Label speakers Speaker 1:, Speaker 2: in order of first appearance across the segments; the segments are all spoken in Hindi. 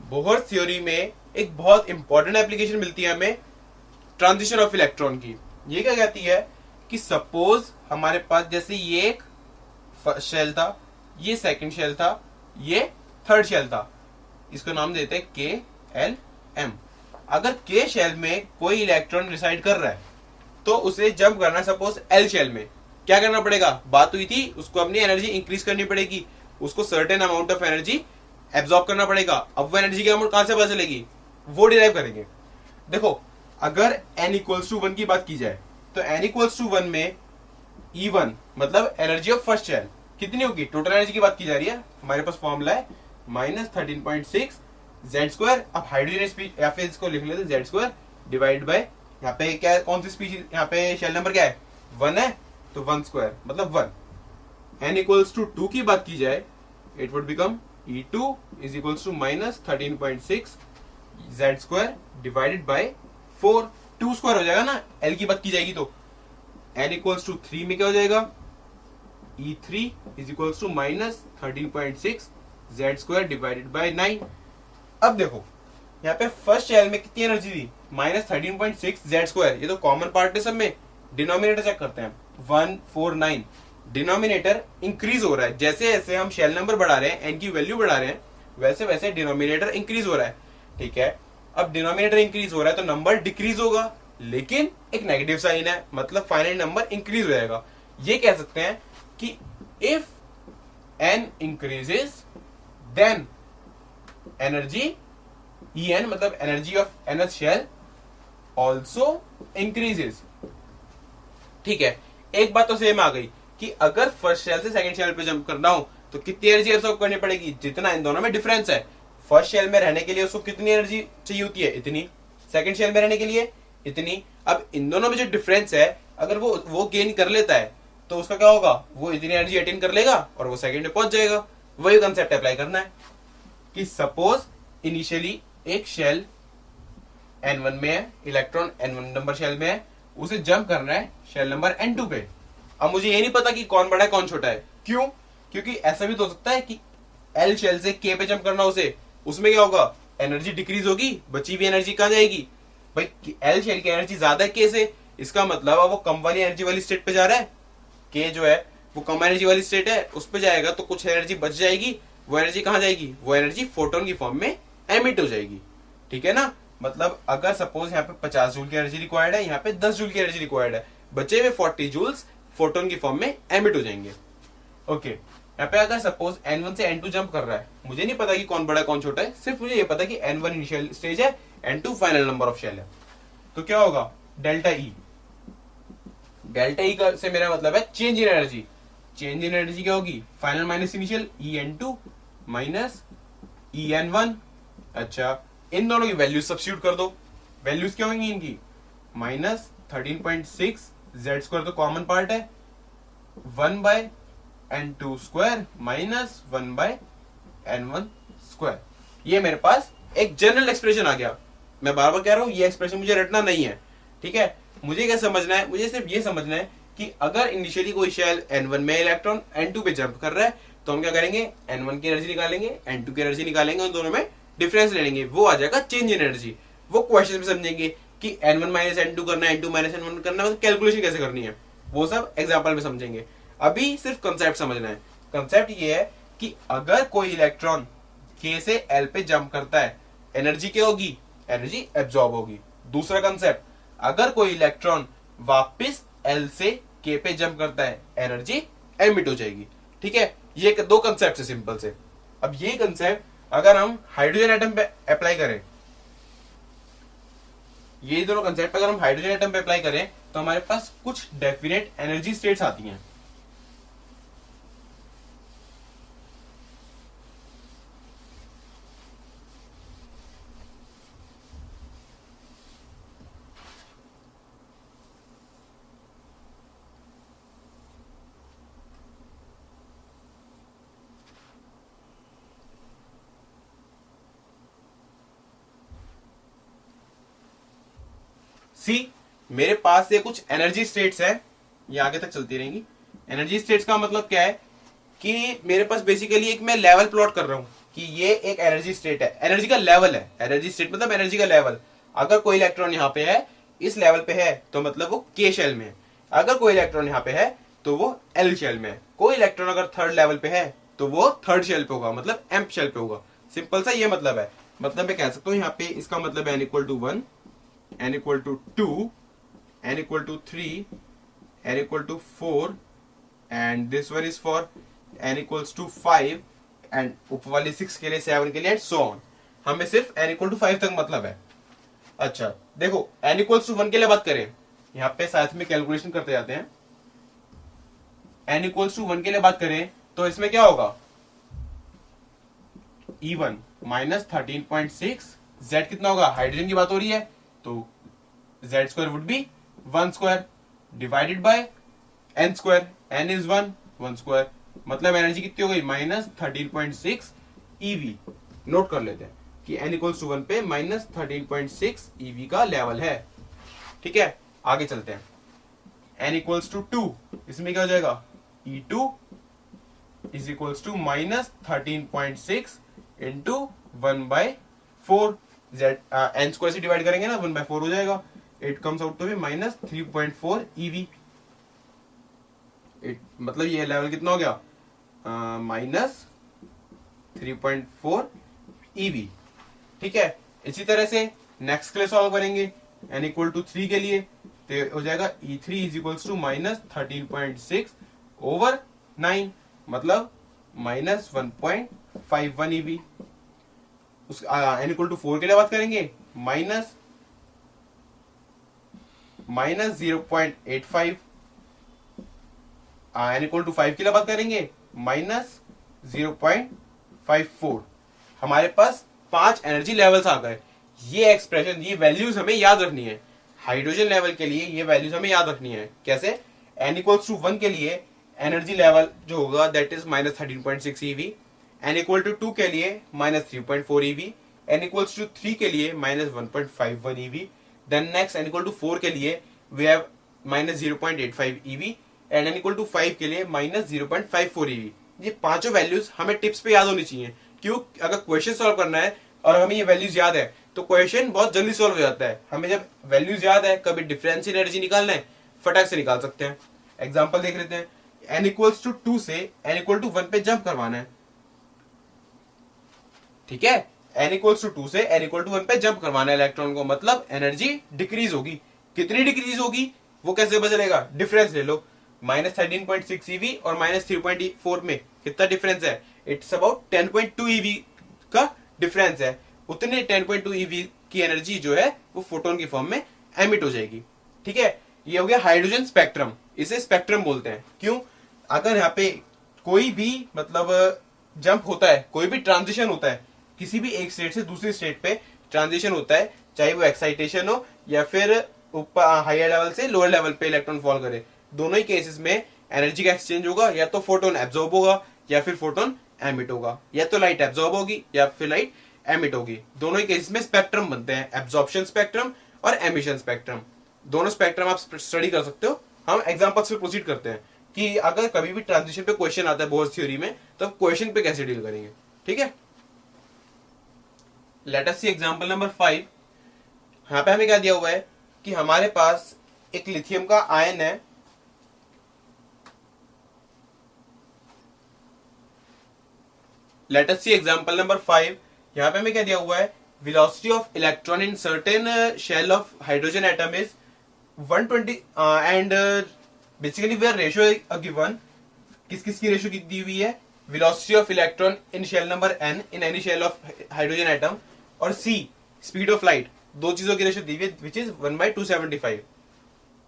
Speaker 1: बोहर थ्योरी में एक बहुत इंपॉर्टेंट एप्लीकेशन मिलती है हमें ट्रांजिशन ऑफ इलेक्ट्रॉन की। ये क्या कहती है कि सपोज हमारे पास जैसे ये एक शेल था, ये सेकंड शेल था, ये थर्ड शेल था, इसको नाम देते हैं के एल एम। अगर के शेल में कोई इलेक्ट्रॉन रिसाइड कर रहा है तो उसे जंप करना है सपोज एल शेल में। क्या करना पड़ेगा? बात हुई थी, उसको अपनी एनर्जी इंक्रीज करनी पड़ेगी, उसको certain amount of energy absorb करना पड़ेगा। अब वो एनर्जी की अमाउंट कहां से पता चलेगी? वो डिराइव करेंगे। देखो, अगर n इक्वल्स टू 1 की बात की जाए तो n इक्वल्स टू 1 में E1 मतलब एनर्जी ऑफ फर्स्ट शेल कितनी होगी? टोटल एनर्जी की बात की जा रही है, हमारे पास फॉर्मूला है -13.6 Z²। अब हाइड्रोजन स्पीशीज या फिर इसको लिख लेते हैं Z² डिवाइड बाय, यहाँ पे क्या, कौन सी स्पीशीज, यहाँ पे शेल नंबर क्या है? 1 है, तो 1² मतलब 1। n इक्वल्स टू 2 की बात की जाए it would become E2 is equals to -13.6 Z² divided by 4। 2² हो जाएगा ना, L की बात की जाएगी तो। n इक्वल्स टू 3 में क्या हो जाएगा? E3 is equals to -13.6 Z² divided by 9। अब देखो, यहाँ पे फर्स्ट शेल में कितनी एनर्जी थी? -13.6 Z²। ये तो कॉमन पार्ट है सब में। डिनोमिनेटर चेक करते हैं, 149। डिनोमिनेटर इंक्रीज हो रहा है, जैसे जैसे हम शेल नंबर बढ़ा रहे हैं, n की वैल्यू बढ़ा रहे हैं, वैसे वैसे डिनोमिनेटर इंक्रीज हो रहा है। ठीक है, अब डिनोमिनेटर इंक्रीज हो रहा है तो नंबर डिक्रीज होगा, लेकिन एक नेगेटिव साइन है, मतलब फाइनल नंबर इंक्रीज हो जाएगा। ये कह सकते हैं कि if n increases then energy En मतलब energy of nth shell also increases. ठीक है, एक बात तो सेम आ गई कि अगर फर्स्ट शेल से सेकंड शेल पे जंप करना हो तो कितनी एनर्जी एब्सॉर्ब करनी पड़ेगी? जितना इन दोनों में डिफरेंस है। फर्स्ट शेल में रहने के लिए उसको कितनी एनर्जी चाहिए होती है? इतनी। सेकंड शेल में रहने के लिए इतनी। अब इन दोनों में जो डिफरेंस है, अगर वो गेन कर लेता है तो उसका क्या होगा? वो इतनी एनर्जी अटेन कर लेगा और वो सेकंड में पहुंच जाएगा। वही कंसेप्ट अप्लाई करना है कि सपोज इनिशियली एक शेल n1 में है, इलेक्ट्रॉन n1 नंबर शेल में है, उसे जंप करना है शेल नंबर n2 पे। अब मुझे ये नहीं पता कि कौन बड़ा है कौन छोटा है। क्यों? क्योंकि ऐसा भी तो हो सकता है कि L शेल से K पे जंप करना उसे, उसमें क्या होगा? एनर्जी डिक्रीज होगी, बची हुई एनर्जी कहां जाएगी? भाई L शेल की एनर्जी ज्यादा है K से, इसका मतलब है वो कम वाली एनर्जी वाली स्टेट पे जा रहा है। K जो है वो कम एनर्जी वाली स्टेट है, उस पे जाएगा तो कुछ एनर्जी बच जाएगी। वो एनर्जी कहां जाएगी? वो एनर्जी फोटोन की फॉर्म में एमिट हो जाएगी। ठीक है ना? मतलब अगर सपोज यहाँ पे 50 जूल की एनर्जी रिक्वायर्ड है, यहाँ पे 10 जूल की एनर्जी रिक्वायर्ड है, बचे हुए 40 जूल्स फोटोन की फॉर्म में एमिट हो जाएंगे। ओके, यहाँ पे अगर सपोज n1 से n2 जंप कर रहा है, मुझे नहीं पता कि कौन बड़ा है कौन छोटा है, सिर्फ मुझे ये पता है कि n1 इनिशियल स्टेज है, n2 final number of shell है। तो क्या होगा? Delta E. डेल्टा ई का से मेरा मतलब है change in energy. Change in energy क्या होगी? Final minus initial, En2 minus En1। अच्छा, इन दोनों की वैल्यूज सब्स्टिट्यूट कर दो। वैल्यूज क्या होंगी इनकी? -13.6 Z² तो कॉमन पार्ट है, 1/n2² माइनस 1/n1²। ये मेरे पास एक जनरल एक्सप्रेशन आ गया। मैं बार बार कह रहा हूं, ये एक्सप्रेशन मुझे रटना नहीं है। ठीक है, मुझे क्या समझना है? मुझे सिर्फ ये समझना है कि अगर इनिशियली कोई शेल n1 में इलेक्ट्रॉन n2 पे जंप कर रहा है तो हम क्या करेंगे? n1 की एनर्जी निकालेंगे, n2 की एनर्जी निकालेंगे, उन दोनों में डिफरेंस ले लेंगे, वो आ जाएगा चेंज इन एनर्जी। वो क्वेश्चन में समझेंगे कि n1 माइनस n2 करना है, n2 माइनस n1 करना है, मतलब कैलकुलेशन कैसे करनी है, वो सब एग्जांपल में समझेंगे। अभी सिर्फ कंसेप्ट समझना है। कंसेप्ट ये है कि अगर कोई इलेक्ट्रॉन K से L पे जंप करता है, एनर्जी क्या होगी? एनर्जी एब्जॉर्ब होगी। दूसरा कंसेप्ट, अगर कोई इलेक्ट्रॉन वापस L से K पे जंप करता है, एनर्जी एमिट हो जाएगी। ठीक है, ये दो कंसेप्ट है सिंपल से। अब ये कंसेप्ट अगर हम हाइड्रोजन एटम पे अप्लाई करें, ये दोनों कंसेप्ट अगर हम हाइड्रोजन एटम पे अप्लाई करें तो हमारे पास कुछ डेफिनेट एनर्जी स्टेट्स आती हैं। सी, मेरे पास ये कुछ एनर्जी स्टेट्स है, ये आगे तक चलती रहेंगी। एनर्जी स्टेट्स का मतलब क्या है कि मेरे पास बेसिकली एक मैं लेवल प्लॉट कर रहा हूं कि ये एक एनर्जी स्टेट है, एनर्जी का लेवल है, एनर्जी स्टेट मतलब एनर्जी का लेवल। अगर कोई इलेक्ट्रॉन यहाँ पे है, इस लेवल पे है, तो मतलब वो के शेल में है। अगर कोई इलेक्ट्रॉन यहाँ पे है तो वो एल शेल में है। कोई इलेक्ट्रॉन अगर थर्ड लेवल पे है तो वो थर्ड शेल पे होगा, मतलब एम्प शेल पे होगा। सिंपल सा ये मतलब है। मतलब मैं कह सकता हूँ यहाँ पे इसका मतलब n equal to 1, n equal to 2, n equal to 3, n equal to 4 and this one is for n equals to 5 एंड ऊपर वाली 6 के लिए, 7 के लिए एंड सो ऑन। हमें सिर्फ एन इक्वल टू 5 तक मतलब है। अच्छा देखो एन इक्वल्स टू 1 के लिए बात करें, यहाँ पे साथ में कैलकुलेशन करते जाते हैं। एन इक्वल्स टू 1 के लिए बात करें तो इसमें क्या होगा, E1 माइनस 13.6, Z कितना होगा, हाइड्रोजन की बात हो रही है तो Z square would be 1 square divided bye n square, n is 1, 1 square, मतलब एनर्जी कितनी हो गई, माइनस 13.6 EV। नोट कर लेते हैं कि n इक्वल्स टू 1 पे माइनस 13.6 EV का लेवल है। ठीक है आगे चलते हैं। n इक्वल्स टू 2, इसमें क्या हो जाएगा, E2 is equals to minus 13.6 into 1/4, Z n square से डिवाइड करेंगे ना 1/4 हो जाएगा। It comes out to be minus 3.4 EV। मतलब ये लेवल कितना हो गया, माइनस 3.4 EV। ठीक है इसी तरह से नेक्स्ट के लिए सॉल्व करेंगे, n इक्वल टू 3 के लिए तो हो जाएगा E3 is equals to minus 13.6 over 9, मतलब माइनस 1.51 EV। उस n इक्वल टू 4 के लिए बात करेंगे, माइनस 0.85। n इक्वल टू 5 के लिए बात करेंगे, माइनस 0.54। हमारे पास 5 एनर्जी लेवल्स आ गए। ये एक्सप्रेशन, ये वैल्यूज हमें याद रखनी है। हाइड्रोजन लेवल के लिए ये वैल्यूज हमें याद रखनी है। कैसे, n इक्वल्स टू 1 के लिए एनर्जी लेवल जो होगा that is minus 13.6 EV, n equal to 2 के लिए minus 3.4 EV, n equals to 3 के लिए minus 1.51 EV, then next n equal to 4 के लिए we have minus 0.85 EV and n equal to 5 के लिए माइनस 0.54 EV। ये पांचों वैल्यूज हमें टिप्स पे याद होनी चाहिए। क्यों, अगर क्वेश्चन सॉल्व करना है और हमें ये वैल्यूज याद है तो क्वेश्चन बहुत जल्दी सॉल्व हो जाता है। हमें जब वैल्यूज याद है, कभी डिफरेंस एनर्जी निकालना है, फटाक से निकाल सकते हैं। एग्जांपल देख लेते हैं, n इक्वल्स टू 2 से n इक्वल टू 1 पे जंप करवाना है। ठीक है, n इक्वल्स टू 2 से n इक्वल टू 1 पे जंप करवाना है इलेक्ट्रॉन को, मतलब एनर्जी डिक्रीज होगी। कितनी डिक्रीज होगी वो कैसे पता चलेगा, डिफरेंस ले लो, माइनस 13.6 EV और माइनस 3.4 में कितना डिफरेंस है, इट्स अबाउट 10.2 EV का डिफरेंस है। उतने 10.2 EV की एनर्जी जो है वो फोटोन की फॉर्म में एमिट हो जाएगी। ठीक है, ये हो गया हाइड्रोजन स्पेक्ट्रम, इसे स्पेक्ट्रम बोलते हैं। क्यों, अगर यहाँ पे कोई भी मतलब जंप होता है, कोई भी ट्रांजिशन होता है, किसी भी एक स्टेट से दूसरी स्टेट पे ट्रांजिशन होता है, चाहे वो एक्साइटेशन हो या फिर ऊपर हायर लेवल से लोअर लेवल पे इलेक्ट्रॉन फॉल करे, दोनों ही केसेस में एनर्जी का एक्सचेंज होगा। या तो फोटोन एब्जॉर्ब होगा या फिर फोटोन एमिट होगा, या तो लाइट एब्जॉर्ब होगी या फिर लाइट एमिट होगी। दोनों ही केसेस में स्पेक्ट्रम बनते हैं, एब्जॉर्प्शन स्पेक्ट्रम और एमिशन स्पेक्ट्रम। दोनों स्पेक्ट्रम आप स्टडी कर सकते हो। हम एग्जांपल्स पे प्रोसीड करते हैं कि अगर कभी भी ट्रांजिशन पे क्वेश्चन आता है बोर्स थ्योरी में, तो क्वेश्चन पे कैसे डील करेंगे। ठीक है, लेट अस सी एग्जांपल नंबर 5। यहाँ पे हमें क्या दिया हुआ है कि हमारे पास एक लिथियम का आयन है, लेट अस सी एग्जांपल नंबर 5। यहाँ पे हमें क्या दिया हुआ है, velocity of electron in certain shell of hydrogen atom is 120 and basically where ratio are given, किस किस की रेशियो दी हुई है, velocity of electron in shell number n in any shell of hydrogen atom और c speed of light, दो चीजों की रेशियो दी हुई है which is 1/275।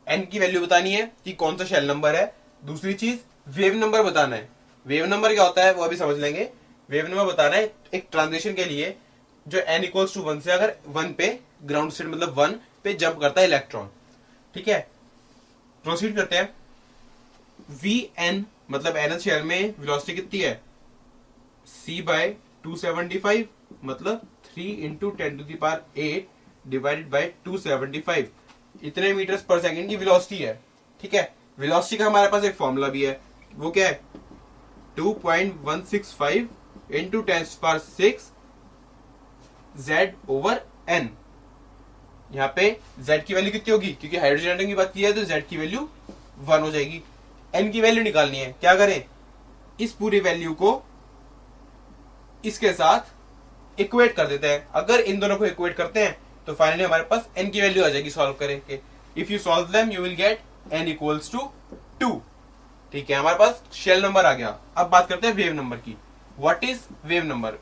Speaker 1: n की वैल्यू बतानी है कि कौन सा शेल नंबर है, दूसरी चीज वेव नंबर बताना है। वेव नंबर क्या होता है वो अभी समझ लेंगे। वेव नंबर बताना है एक ट्रांजिशन के लिए जो n इक्वल्स टू 1 से अगर 1 पे ग्राउंड स्टेट मतलब 1 पे जंप करता है इलेक्ट्रॉन। ठीक है, प्रोसीड करते हैं। Vn मतलब nth शेल में वेलोसिटी कितनी है, c/275 मतलब 3 इंटू 10⁸ डिवाइडेड बाय 275, इतने मीटर्स पर सेकंड की वेलोसिटी है। ठीक है, वेलोसिटी का हमारे पास एक फॉर्मूला भी है, वो क्या है, 2.165 इंटू 10⁶ Z ओवर n। यहाँ पे Z की वैल्यू कितनी होगी, क्योंकि हाइड्रोजन एटम की बात की है तो Z की वैल्यू 1 हो जाएगी। n की वैल्यू निकालनी है, क्या करें, इस पूरी वैल्यू को इसके साथ इक्वेट कर देते हैं। अगर इन दोनों को इक्वेट करते हैं तो फाइनली हमारे पास n की वैल्यू आ जाएगी सॉल्व करके। If you solve them you will get n equals to 2। ठीक है, हमारे पास शेल नंबर आ गया। अब बात करते हैं वेव नंबर की। What is wave number?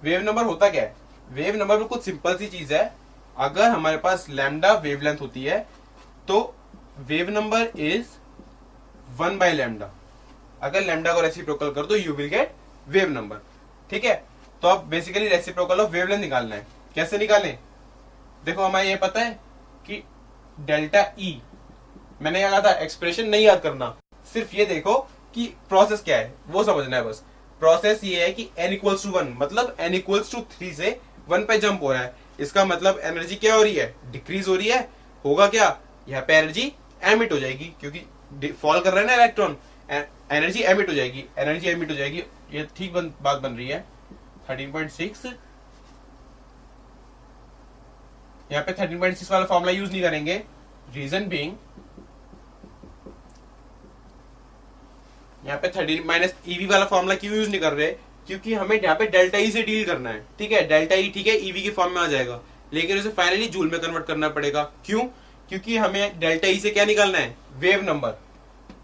Speaker 1: Wave number होता क्या है? वेव नंबर में कुछ सिंपल सी चीज है। अगर हमारे पास लैम्डा वेवलेंथ होती है तो वेव नंबर इज 1/λ। अगर लैम्डा को रेसिप्रोकल कर दो you will gate wave number. ठीक है, तो अब बेसिकली रेसिप्रोकल ऑफ वेवलेंथ निकालना है। कैसे निकालें? देखो, हमें ये पता है कि डेल्टा ई, मैंने क्या कहा था, एक्सप्रेशन नहीं याद करना, सिर्फ ये देखो कि प्रोसेस क्या है वो समझना है बस। प्रोसेस ये है कि n इक्वल्स टू 1 मतलब n इक्वल्स टू 3 से 1 पे जंप हो रहा है। इसका मतलब एनर्जी क्या हो रही है, डिक्रीज हो रही है। होगा क्या, यहाँ पे एनर्जी एमिट हो जाएगी, क्योंकि फॉल कर रहा है ना इलेक्ट्रॉन, एनर्जी एमिट हो जाएगी, एनर्जी एमिट हो जाएगी। ये ठीक बात बन रही है। 13.6, यहाँ पे 13.6 वाला फॉर्मूला यूज नहीं करेंगे। रीजन बीइंग, यहाँ पे 13 माइनस ईवी वाला फॉर्मूला क्यों यूज नहीं कर रहे, क्योंकि हमें यहाँ पे डेल्टा ई से डील करना है। ठीक है, डेल्टा ई ठीक है ईवी के फॉर्म में आ जाएगा, लेकिन उसे फाइनली जूल में कन्वर्ट करना पड़ेगा। क्यों? क्योंकि हमें डेल्टा ई से क्या निकालना है, वेव नंबर।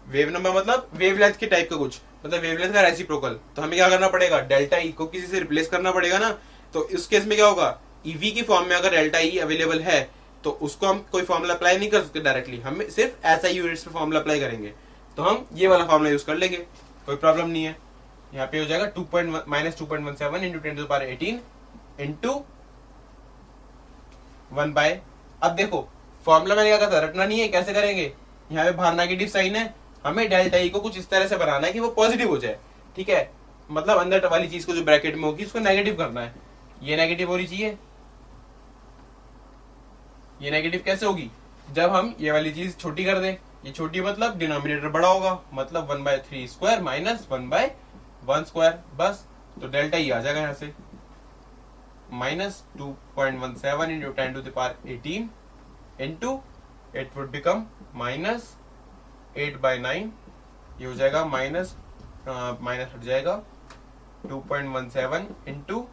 Speaker 1: वेव नंबर मतलब वेवलेंथ के टाइप का कुछ, मतलब वेवलेंथ का रेसिप्रोकल। तो हमें क्या करना पड़ेगा, डेल्टा ई को किसी से रिप्लेस करना पड़ेगा ना। तो इस केस में क्या होगा, ईवी की फॉर्म में अगर डेल्टा ई अवेलेबल है तो उसको हम कोई फॉर्मूला अप्लाई नहीं कर सकते डायरेक्टली, हम सिर्फ ऐसा यूनिट्स पे फॉर्मूला अप्लाई करेंगे। तो हम ये वाला फॉर्मूला यूज कर लेंगे, कोई प्रॉब्लम नहीं है। यहाँ पे हो जाएगा 2.17 इंटू 10⁻18 इंटू 1/। अब देखो फॉर्मूला मैंने क्या कहा था, रटना नहीं है, कैसे करेंगे। यहाँ पे बाहर नेगेटिव साइन है, हमें डेल्टा ई को कुछ इस तरह से बनाना है कि वो पॉजिटिव हो जाए। ठीक है, मतलब अंदर वाली चीज को जो ब्रैकेट में होगी उसको नेगेटिव करना है। ये नेगेटिव होनी चाहिए। ये नेगेटिव कैसे होगी, जब हम ये वाली चीज छोटी कर दें। ये छोटी मतलब डिनोमिनेटर बड़ा होगा, मतलब 1/3² माइनस 1/1²। बस, तो डेल्टा ई आ जाएगा यहाँ से minus 2.17 into 10⁻18 into it would become minus 8/9। ये हो जाएगा माइनस हट जाएगा 2.17 इंटू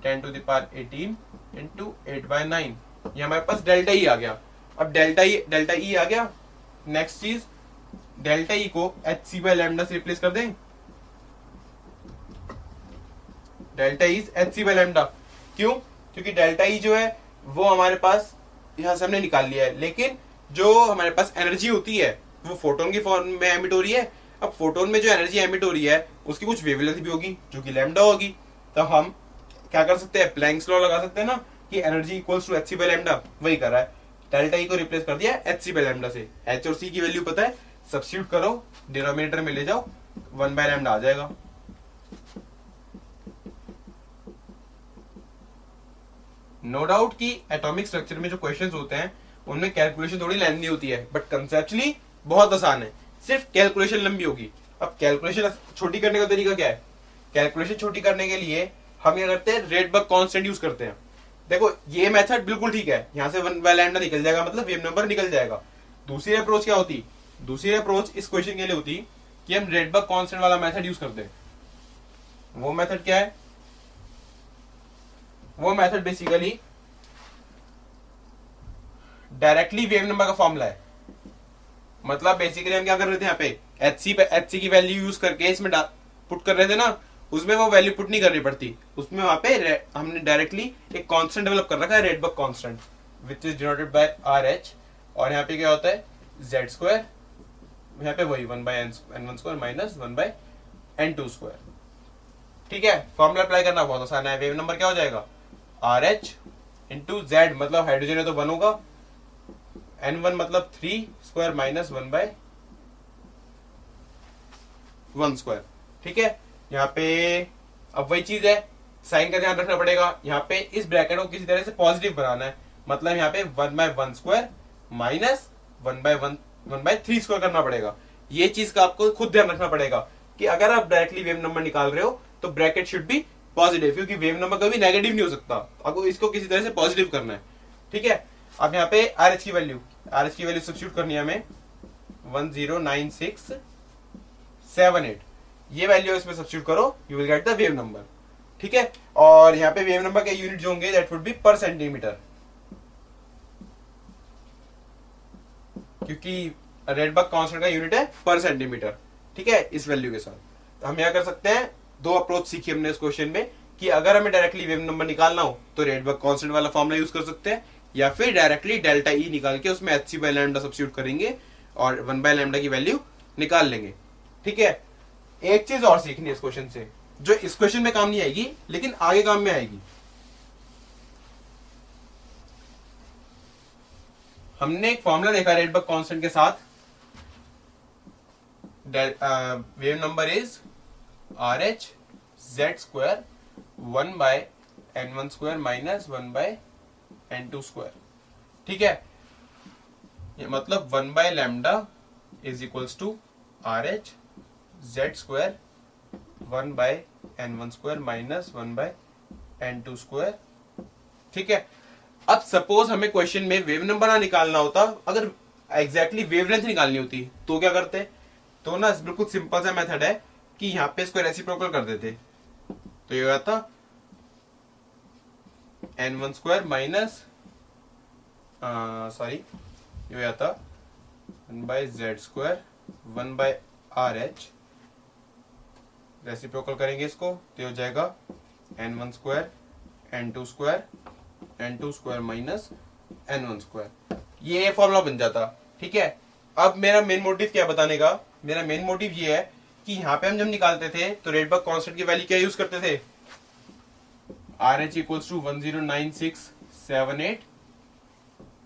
Speaker 1: 10⁻18 इंटू 8/9। ये हमारे पास डेल्टा ई आ गया। अब डेल्टा ई आ गया। नेक्स्ट चीज, डेल्टा ई को hc/λ से रिप्लेस कर दें। डेल्टा ई hc/λ क्यों? क्योंकि डेल्टा ई जो है वो हमारे पास यहां से हमने निकाल लिया है, लेकिन जो हमारे पास एनर्जी होती है वो फोटोन की फॉर्म में एमिट हो रही है। अब फोटोन में जो एनर्जी एमिट हो रही है उसकी कुछ वेवलेंथ भी होगी जो कि लैम्डा होगी। तो हम क्या कर सकते हैं, प्लैंक्स लॉ लगा सकते हैं ना कि एनर्जी इक्वल्स टू hc/λ। वही कर रहा है, डेल्टा ई को रिप्लेस कर दिया hc/λ से। h और c की वैल्यू पता है, सब्स्टिट्यूट करो, डिनोमिनेटर में ले जाओ, 1/λ आ जाएगा। नो डाउट कि एटॉमिक स्ट्रक्चर में जो क्वेश्चंस होते हैं उनमें कैलकुलेशन थोड़ी लेंथी होती है, बट कंसेप्चुअली बहुत आसान है, सिर्फ कैलकुलेशन लंबी होगी। अब कैलकुलेशन छोटी करने का तरीका क्या है, कैलकुलेशन छोटी करने के लिए हम क्या करते हैं, रेडबर्ग कांस्टेंट यूज करते हैं। देखो ये मेथड बिल्कुल ठीक है, यहाँ से 1/λ निकल जाएगा, मतलब वेव नंबर निकल जाएगा। दूसरी अप्रोच क्या होती, दूसरी अप्रोच इस क्वेश्चन के लिए होती कि हम रेडबर्ग कांस्टेंट वाला मेथड यूज करते हैं। वो मेथड क्या है, वो method basically directly wave number का फॉर्मूला है। मतलब बेसिकली हम क्या कर रहे थे, यहाँ पे एचसी की वैल्यू यूज करके इसमें पुट कर रहे थे ना, उसमें वो वैल्यू पुट नहीं करनी पड़ती, उसमें वहां पे हमने डायरेक्टली एक कांस्टेंट डेवलप कर रखा है, Rydberg constant, which is denoted by RH। और यहाँ पे क्या होता है, Z², यहाँ पे वही 1/n1² माइनस 1/n2²। ठीक है, फॉर्मूला अप्लाई करना बहुत आसान है। वेव नंबर क्या हो जाएगा, RH इंटू Z, मतलब हाइड्रोजन है तो 1 होगा, n1 मतलब 3² माइनस 1/1²। ठीक है, यहाँ पे अब वही चीज है, साइन का ध्यान रखना पड़ेगा। यहाँ पे इस ब्रैकेट को किसी तरह से पॉजिटिव बनाना है, मतलब यहाँ पे 1/1² माइनस 1/3² करना पड़ेगा। ये चीज का आपको खुद ध्यान रखना पड़ेगा कि अगर आप डायरेक्टली वेव नंबर निकाल रहे हो तो ब्रैकेट शुड बी पॉजिटिव, क्योंकि वेव नंबर कभी नेगेटिव नहीं हो सकता, आपको इसको किसी तरह से पॉजिटिव करना है। ठीक है, अब यहाँ पे आर एच की वैल्यू सब्स्टिट्यूट करनी है हमें 109678, ये वैल्यू इसमें सब्स्टिट्यूट करो, you will get the wave number. ठीक है, और यहाँ पे वेव नंबर के यूनिट जो होंगे दैट वुड बी पर सेंटीमीटर, क्योंकि रेडबर्ग कांस्टेंट का यूनिट है पर सेंटीमीटर। ठीक है, इस वैल्यू के साथ तो हम क्या कर सकते हैं, दो अप्रोच सीखी हमने इस क्वेश्चन में कि अगर हमें डायरेक्टली वेव नंबर निकालना हो तो रेडबर्ग कांस्टेंट वाला फॉर्मूला यूज कर सकते हैं, या फिर डायरेक्टली डेल्टा ई निकाल के उसमें H C by lambda substitute करेंगे और 1 बाय लैम्डा की वैल्यू निकाल लेंगे। ठीक है, एक चीज और सीखनी है इस क्वेश्चन से, जो इस क्वेश्चन में काम नहीं आएगी लेकिन आगे काम में आएगी। हमने एक फॉर्मूला देखा रेडबर्ग कांस्टेंट के साथ, wave number is R H Z square 1 by n1 square minus 1 by n2 square. ठीक है, ये मतलब 1 बाय lambda is equals to R H Z square 1 by n1 square minus 1 by n2 square. ठीक है, अब सपोज हमें क्वेश्चन में वेव नंबर ना निकालना होता, अगर एग्जैक्टली वेवलेंथ निकालनी होती तो क्या करते, तो ना बिल्कुल सिंपल सा मेथड है कि यहाँ पे इसको रेसिप्रोकल कर देते, तो ये आता n1 स्क्वायर माइनस ये आता 1 by Z square 1 by R H, reciprocal करेंगे इसको तो हो जाएगा n1 square n2 square minus n1 square, ये फॉर्मूला बन जाता। ठीक है, अब मेरा मेन मोटिव क्या बताने का, मेरा मेन मोटिव ये है कि यहाँ पे हम जब निकालते थे तो रेडबर्ग कांस्टेंट की वैल्यू क्या यूज करते थे, आर एच इक्वल्स टू 109678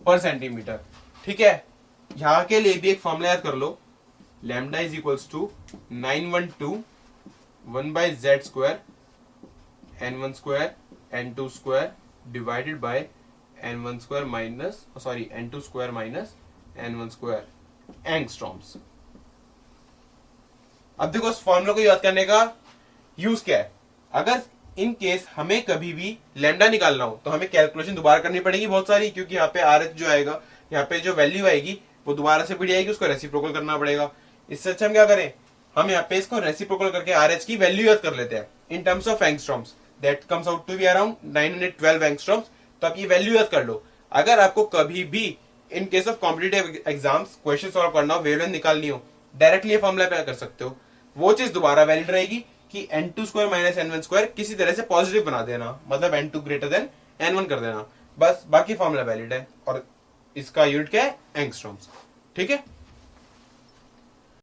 Speaker 1: पर सेंटीमीटर। ठीक है, यहाँ के लिए भी एक फॉर्मूला याद कर लो, lambda is equals to 912 1 by Z square n1 square n2 square divided by n1 square minus n2 square minus n1 square angstroms. अब देखो इस फॉर्मूला को याद करने का यूज क्या है, अगर इन केस हमें कभी भी लैम्डा निकालना हो तो हमें कैलकुलेशन दोबारा करनी पड़ेगी बहुत सारी, क्योंकि यहाँ पे आर एच जो आएगा, यहाँ पे जो वैल्यू आएगी वो दोबारा से बढ़ जाएगी, उसको रेसिप्रोकल करना पड़ेगा। इससे अच्छा हम क्या करें, हम यहाँ पे इसको रेसिप्रोकल करके आर एच की वैल्यू याद कर लेते हैं in terms of angstroms, that comes out to be around 912 angstroms. तो आप ये वैल्यू याद कर लो, अगर आपको कभी भी in case of competitive exams question solve करना हो, वेवलेंथ निकालनी हो, डायरेक्टली ये फॉर्मूला अप्लाई कर सकते हो, वो चीज दोबारा वैलिड रहेगी कि n2 square minus n1 square किसी तरह से पॉजिटिव बना देना, मतलब n2 ग्रेटर देन n1 कर देना, बस बाकी फॉर्मूला वैलिड है और इसका यूनिट क्या है, एंगस्ट्रॉम्स। ठीक है।